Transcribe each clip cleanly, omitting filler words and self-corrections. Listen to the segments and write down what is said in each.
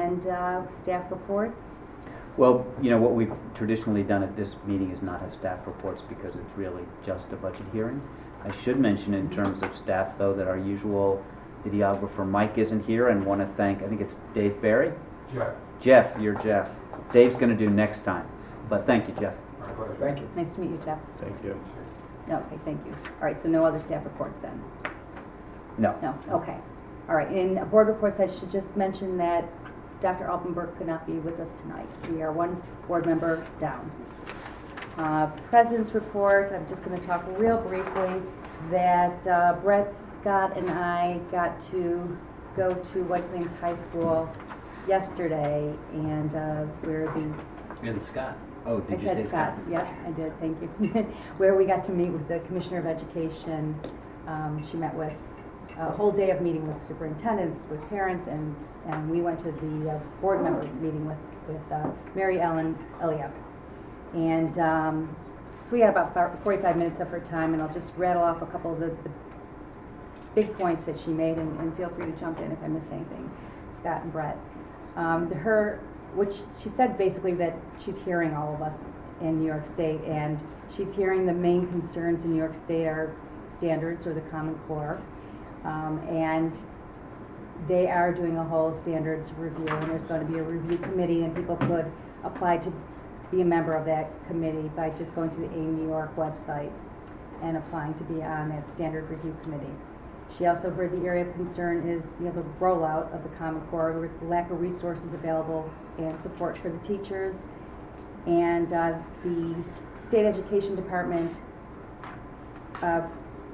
And staff reports. Well, you know, what we've traditionally done at this meeting is not have staff reports because it's really just a budget hearing. I should mention in terms of staff, though, that our usual videographer Mike isn't here, and want to thank, I think it's Dave Barry? Jeff, you're Jeff. Dave's going to do next time. But thank you, Jeff. My pleasure. Thank you. Nice to meet you, Jeff. Thank you. Okay, thank you. All right, so no other staff reports then? No. No, okay. All right, in board reports, I should just mention that Dr. Alpenberg could not be with us tonight. So we are one board member down. President's report, I'm just going to talk real briefly that Brett, Scott, and I got to go to White Plains High School yesterday, and where the... And Scott. Oh, did I you said say Scott? Yeah, I did, thank you. Where we got to meet with the Commissioner of Education. She met with a whole day of meeting with superintendents, with parents, and we went to the board member meeting with Mary Ellen Elliott. And so we had about 45 minutes of her time, and I'll just rattle off a couple of the big points that she made, and feel free to jump in if I missed anything, Scott and Brett. Which she said basically that she's hearing all of us in New York State, and she's hearing the main concerns in New York State are standards or the Common Core. And they are doing a whole standards review, and there's going to be a review committee, and people could apply to be a member of that committee by just going to the AIM New York website and applying to be on that standard review committee. She also heard the area of concern is the rollout of the Common Core, lack of resources available and support for the teachers. And the state education department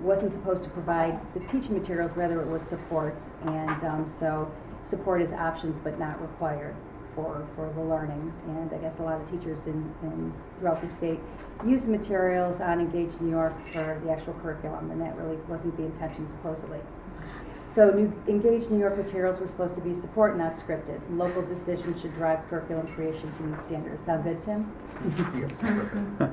wasn't supposed to provide the teaching materials, rather it was support. And so support is options but not required for the learning. And I guess a lot of teachers throughout the state use the materials on Engage New York for the actual curriculum, and that really wasn't the intention supposedly. So Engage New York materials were supposed to be support, not scripted. Local decisions should drive curriculum creation to meet standards. Sound good, Tim? Yes.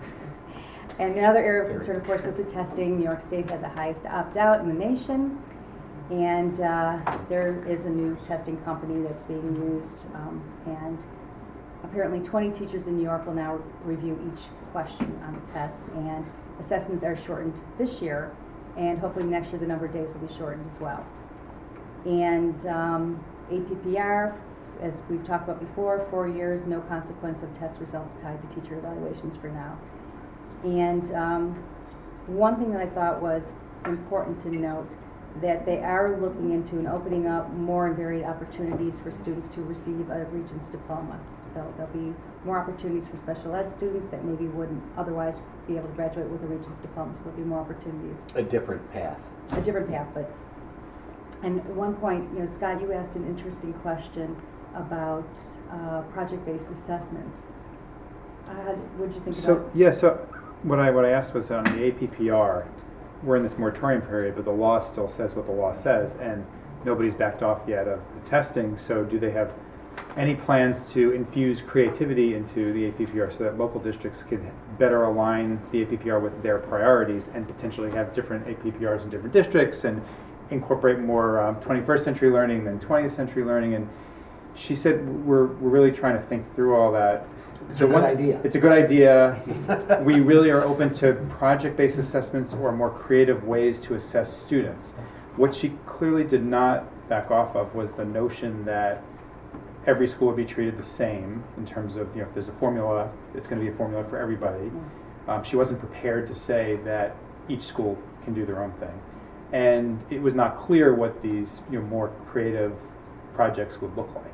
And another area of concern, of course, was the testing. New York State had the highest opt-out in the nation, and there is a new testing company that's being used, and apparently 20 teachers in New York will now review each question on the test, and assessments are shortened this year, and hopefully next year the number of days will be shortened as well. And APPR, as we've talked about before, 4 years, no consequence of test results tied to teacher evaluations for now. And one thing that I thought was important to note, that they are looking into and opening up more and varied opportunities for students to receive a Regents diploma. So there'll be more opportunities for special ed students that maybe wouldn't otherwise be able to graduate with a Regents diploma. So there'll be more opportunities. A different path. A different path, but. And at one point, Scott, you asked an interesting question about project-based assessments. What did you think about it? Yeah, so what I asked was on the APPR, we're in this moratorium period, but the law still says what the law says, and nobody's backed off yet of the testing. So do they have any plans to infuse creativity into the APPR so that local districts could better align the APPR with their priorities and potentially have different APPRs in different districts and incorporate more 21st century learning than 20th century learning? And she said we're really trying to think through all that. It's a good idea. It's a good idea. We really are open to project-based assessments or more creative ways to assess students. What she clearly did not back off of was the notion that every school would be treated the same in terms of, if there's a formula, it's going to be a formula for everybody. She wasn't prepared to say that each school can do their own thing. And it was not clear what these more creative projects would look like.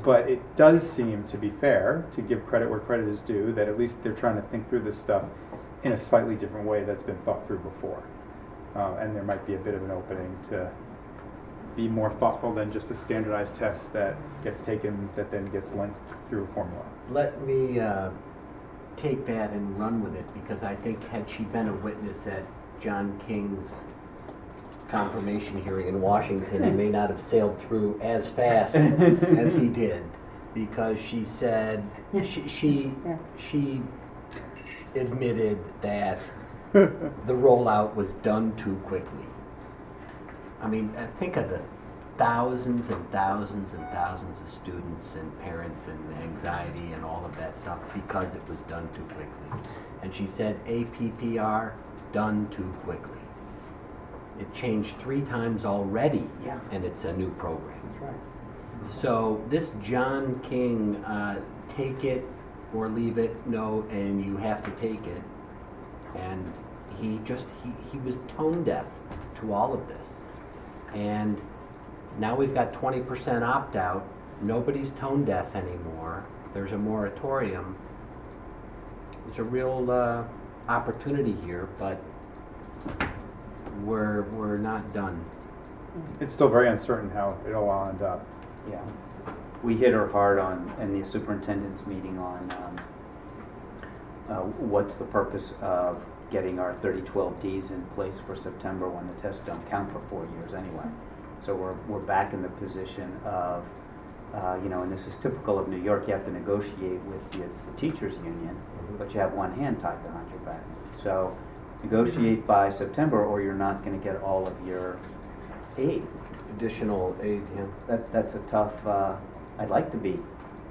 But it does seem to be fair to give credit where credit is due, that at least they're trying to think through this stuff in a slightly different way that's been thought through before. And there might be a bit of an opening to be more thoughtful than just a standardized test that gets taken that then gets linked through a formula. Let me take that and run with it, because I think had she been a witness at John King's confirmation hearing in Washington, he may not have sailed through as fast as he did, because she said she admitted that the rollout was done too quickly. I mean, think of the thousands and thousands and thousands of students and parents and anxiety and all of that stuff because it was done too quickly. And she said, APPR, done too quickly. It changed 3 times already, Yeah. and it's a new program. That's right. So this John King, take it or leave it, no, and you have to take it. And he was tone deaf to all of this. And now we've got 20% opt-out. Nobody's tone deaf anymore. There's a moratorium. There's a real opportunity here, but we're not done. It's still very uncertain how it'll all end up. Yeah. We hit her hard in the superintendent's meeting on what's the purpose of getting our 3012Ds in place for September when the tests don't count for 4 years anyway. So we're back in the position of, and this is typical of New York, you have to negotiate with the teachers union, but you have one hand tied behind your back. So negotiate by September or you're not going to get all of your aid. Additional aid, yeah. That's a tough, I'd like to be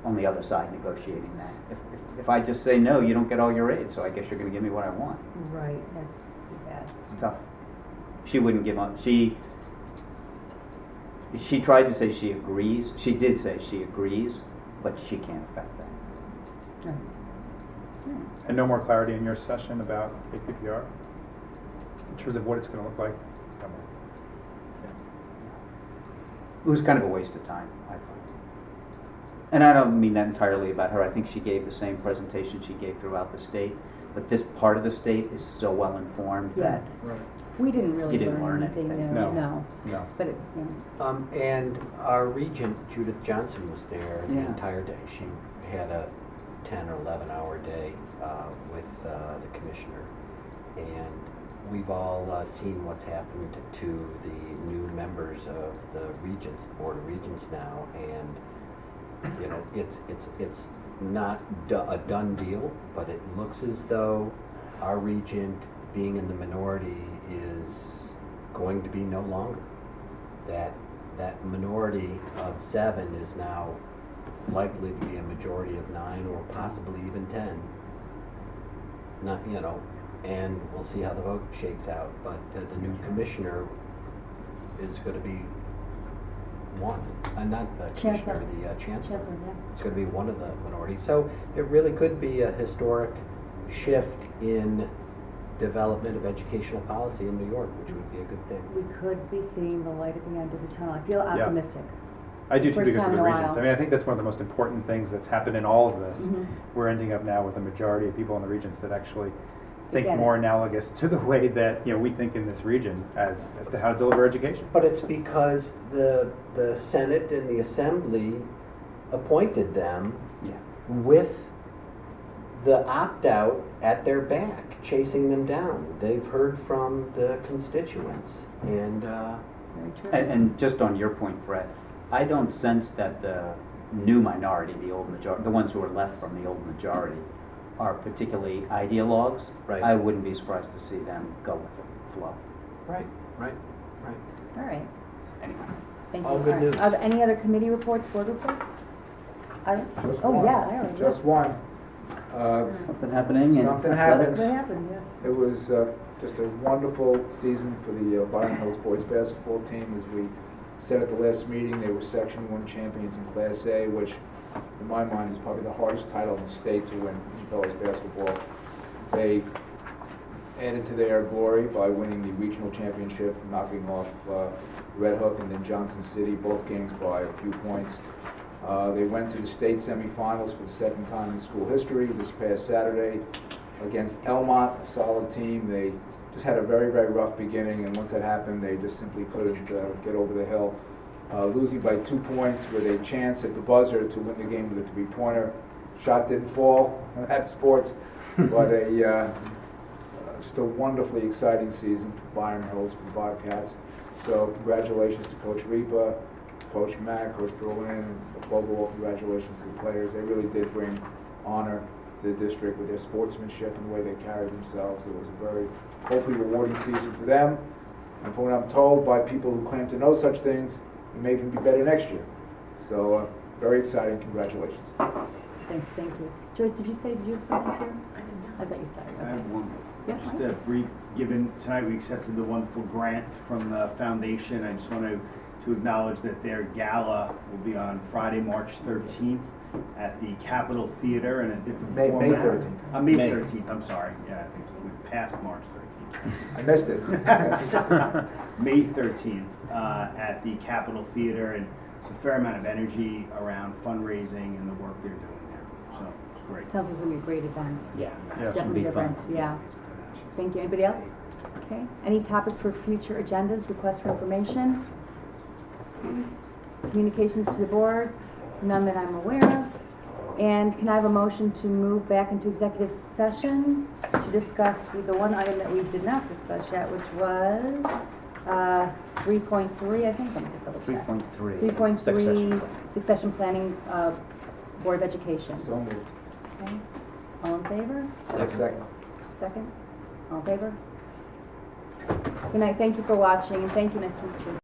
on the other side negotiating that. If I just say no, you don't get all your aid, so I guess you're going to give me what I want. Right, that's too bad. It's tough. She wouldn't give up. She tried to say she agrees. She did say she agrees, but she can't affect that. Right. And no more clarity in your session about APPR in terms of what it's going to look like? It was kind of a waste of time, I thought. And I don't mean that entirely about her. I think she gave the same presentation she gave throughout the state, but this part of the state is so well informed that Right. we didn't really You didn't learn anything anything. there. No. But it, And our regent, Judith Johnson, was there the Yeah. entire day. She had a 10 or 11-hour day with the commissioner. And we've all seen what's happened to the new members of the Regents, Board of Regents now. And, it's not a done deal, but it looks as though our regent being in the minority is going to be no longer. That minority of 7 is now likely to be a majority of 9 or possibly even 10. Not, and we'll see how the vote shakes out. But the new commissioner is going to be one, not the commissioner, the chancellor. It's going to be one of the minorities. So it really could be a historic shift in development of educational policy in New York, which would be a good thing. we could be seeing the light at the end of the tunnel. I feel optimistic. I do too, First because of time the in a Regents. while. I mean, I think that's one of the most important things that's happened in all of this. Mhm. We're ending up now with a majority of people in the Regents that actually think Get it. more analogous to the way that we think in this region as to how to deliver education. But it's because the Senate and the Assembly appointed them Yeah. with the opt-out at their back, chasing them down. They've heard from the constituents, and Very true. And just on your point, Brett, I don't sense that the new minority, the old majority, the ones who are left from the old majority, are particularly ideologues. Right. I wouldn't be surprised to see them go with the flow. right. All right. Anyway. Thank you. All good right. news. Are there any other committee reports, board reports? Just Oh, one. yeah, I already Just one. Something happening in Something athletics? What happened, yeah? It was just a wonderful season for the Bottom Hills boys basketball team. As we said at the last meeting, they were Section 1 champions in Class A, which in my mind is probably the hardest title in the state to win in boys basketball. They added to their glory by winning the regional championship, knocking off Red Hook and then Johnson City, both games by a few points. They went to the state semifinals for the second time in school history this past Saturday against Elmont, a solid team. They just had a very, very rough beginning, and once that happened, they just simply couldn't get over the hill. Losing by 2 points with a chance at the buzzer to win the game with a three-pointer. Shot didn't fall. That's sports, but just a wonderfully exciting season for Byron Hills, for the Bobcats. So congratulations to Coach Repa, Coach Mack, Coach Berlin, and above all, congratulations to the players. They really did bring honor to the district with their sportsmanship and the way they carried themselves. It was a very, hopefully, rewarding season for them. And from what I'm told by people who claim to know such things, we may even be better next year. So, very exciting, congratulations. Thanks, thank you. Joyce, did you have something too? I thought you said it. I have one. Yeah, Just Mike? a brief, given tonight we accepted the wonderful grant from the foundation, I just want to acknowledge that their gala will be on Friday, March 13th at the Capitol Theater in a different May format. 13th. May May. 13th, I'm sorry. Yeah, I think we've passed March 13th. I missed it. May 13th at the Capitol Theater, and it's a fair amount of energy around fundraising and the work they're doing there. So it's great. Sounds like it's gonna be a great event. Yeah, Yeah. should Definitely be fun. different, yeah. Thank you. Anybody else? Okay. Any topics for future agendas, requests for information? Communications to the board? None that I'm aware of. And can I have a motion to move back into executive session to discuss the one item that we did not discuss yet, which was 3.3, I think. Let me just double check. 3.3. 3.3, succession planning, Board of Education. So moved. Okay. All in favor? Second. Second? All in favor? Good night, thank you for watching, and thank you, nice to meet you.